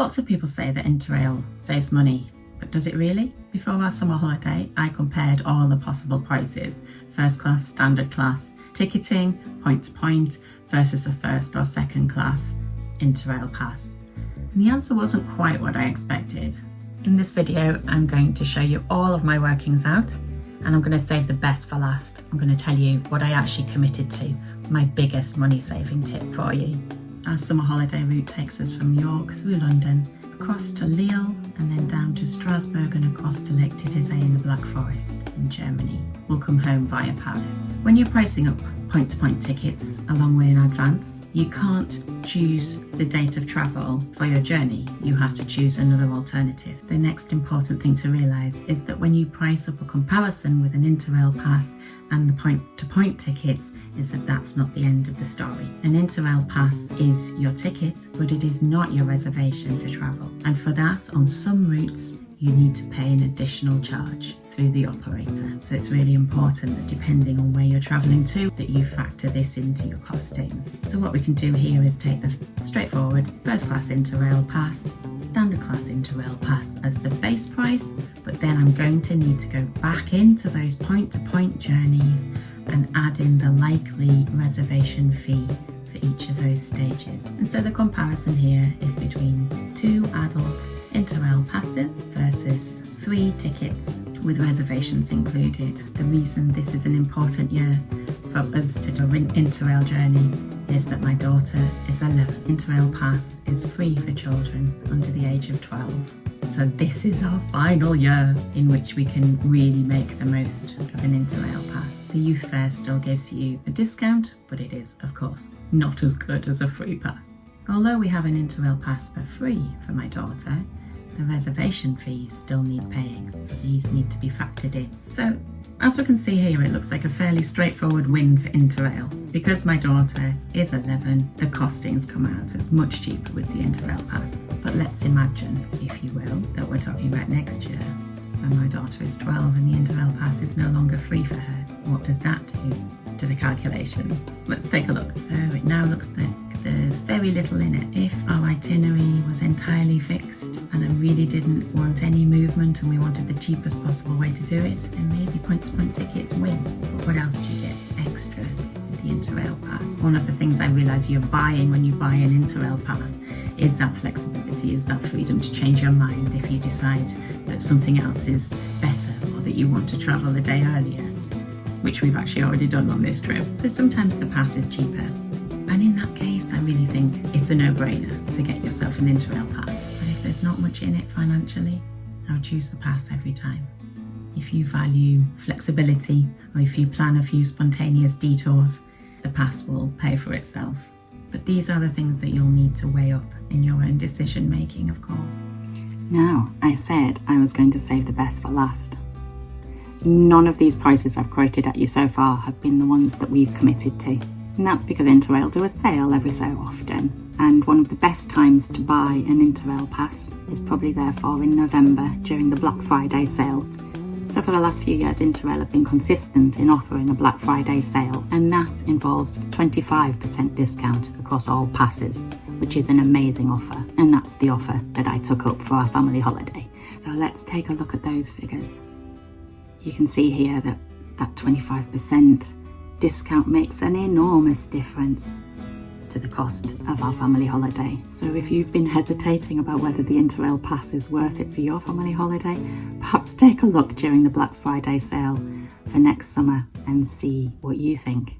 Lots of people say that Interrail saves money, but does it really? Before our summer holiday, I compared all the possible prices: first class, standard class, ticketing, point to point, versus a first or second class Interrail Pass. And the answer wasn't quite what I expected. In this video, I'm going to show you all of my workings out, and I'm going to save the best for last. I'm going to tell you what I actually committed to, my biggest money saving tip for you. Our summer holiday route takes us from York through London, across to Lille, and then down to Strasbourg and across to Lake Titisee in the Black Forest in Germany. We'll come home via Paris. When you're pricing up point-to-point tickets a long way in advance, you can't choose the date of travel for your journey. You have to choose another alternative. The next important thing to realise is that when you price up a comparison with an Interrail Pass and the point-to-point tickets, is that that's not the end of the story. An Interrail Pass is your ticket, but it is not your reservation to travel. And for that, on some routes, you need to pay an additional charge through the operator. So it's really important that depending on where you're travelling to, that you factor this into your costings. So what we can do here is take the straightforward first class Interrail Pass, standard class Interrail Pass as the base price, but then I'm going to need to go back into those point-to-point journeys and add in the likely reservation fee for each of those stages. And so the comparison here is between 2 adult Interrail passes versus 3 tickets with reservations included. The reason this is an important year for us to do an Interrail journey is that my daughter is 11. Interrail Pass is free for children under the age of 12. So this is our final year in which we can really make the most of an Interrail Pass. The youth fare still gives you a discount, but it is, of course, not as good as a free pass. Although we have an Interrail Pass for free for my daughter, the reservation fees still need paying, so these need to be factored in. So as we can see here, it looks like a fairly straightforward win for Interrail. Because my daughter is 11, the costings come out as much cheaper with the Interrail Pass. But let's imagine, if you will, that we're talking about next year, when my daughter is 12 and the Interrail Pass is no longer free for her. What does that do to the calculations? Let's take a look. So it now looks like there's very little in it. If our itinerary was entirely fixed and I really didn't want any movement and we wanted the cheapest possible way to do it, then maybe point-to-point tickets win. But what else do you get extra with the Interrail Pass? One of the things I realise you're buying when you buy an Interrail Pass is that flexibility, is that freedom to change your mind if you decide that something else is better or that you want to travel a day earlier, which we've actually already done on this trip. So sometimes the pass is cheaper. And in that case, I really think it's a no-brainer to get yourself an Interrail Pass. But if there's not much in it financially, I would choose the pass every time. If you value flexibility, or if you plan a few spontaneous detours, the pass will pay for itself. But these are the things that you'll need to weigh up in your own decision making, of course. Now, I said I was going to save the best for last. None of these prices I've quoted at you so far have been the ones that we've committed to. And that's because Interrail do a sale every so often. And one of the best times to buy an Interrail Pass is probably therefore in November during the Black Friday sale. So for the last few years, Interrail have been consistent in offering a Black Friday sale, and that involves 25% discount across all passes, which is an amazing offer. And that's the offer that I took up for our family holiday. So let's take a look at those figures. You can see here that that 25% discount makes an enormous difference to the cost of our family holiday. So if you've been hesitating about whether the Interrail Pass is worth it for your family holiday, perhaps take a look during the Black Friday sale for next summer and see what you think.